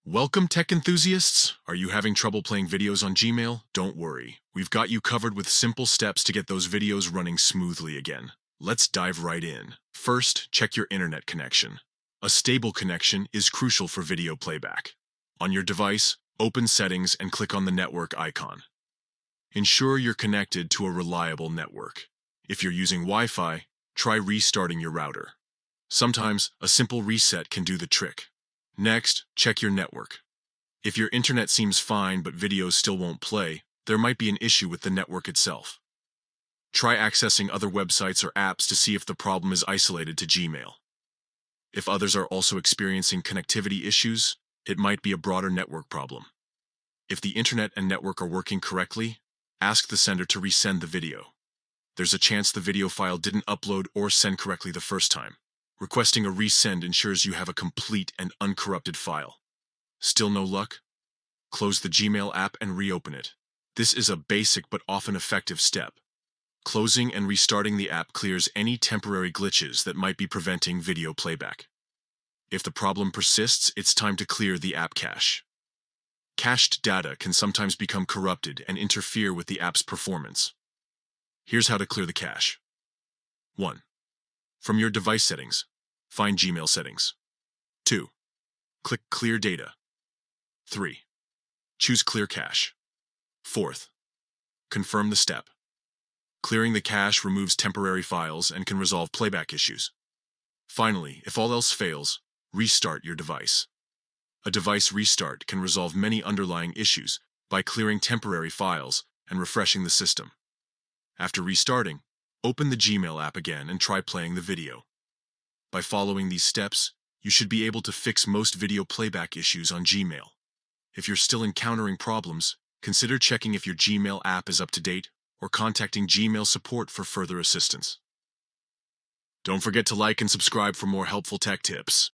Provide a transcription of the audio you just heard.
Welcome, tech enthusiasts! Are you having trouble playing videos on Gmail? Don't worry, we've got you covered with simple steps to get those videos running smoothly again. Let's dive right in. First, check your internet connection. A stable connection is crucial for video playback. On your device, open Settings and click on the network icon. Ensure you're connected to a reliable network. If you're using Wi-Fi, try restarting your router. Sometimes, a simple reset can do the trick. Next, check your network. If your internet seems fine but videos still won't play, there might be an issue with the network itself. Try accessing other websites or apps to see if the problem is isolated to Gmail. If others are also experiencing connectivity issues, it might be a broader network problem. If the internet and network are working correctly, ask the sender to resend the video. There's a chance the video file didn't upload or send correctly the first time. Requesting a resend ensures you have a complete and uncorrupted file. Still no luck? Close the Gmail app and reopen it. This is a basic but often effective step. Closing and restarting the app clears any temporary glitches that might be preventing video playback. If the problem persists, it's time to clear the app cache. Cached data can sometimes become corrupted and interfere with the app's performance. Here's how to clear the cache. 1. From your device settings, find Gmail settings. 2. Click Clear Data. 3. Choose Clear Cache. 4th. Confirm the step. Clearing the cache removes temporary files and can resolve playback issues. Finally, if all else fails, restart your device. A device restart can resolve many underlying issues by clearing temporary files and refreshing the system. After restarting, open the Gmail app again and try playing the video. By following these steps, you should be able to fix most video playback issues on Gmail. If you're still encountering problems, consider checking if your Gmail app is up to date or contacting Gmail support for further assistance. Don't forget to like and subscribe for more helpful tech tips.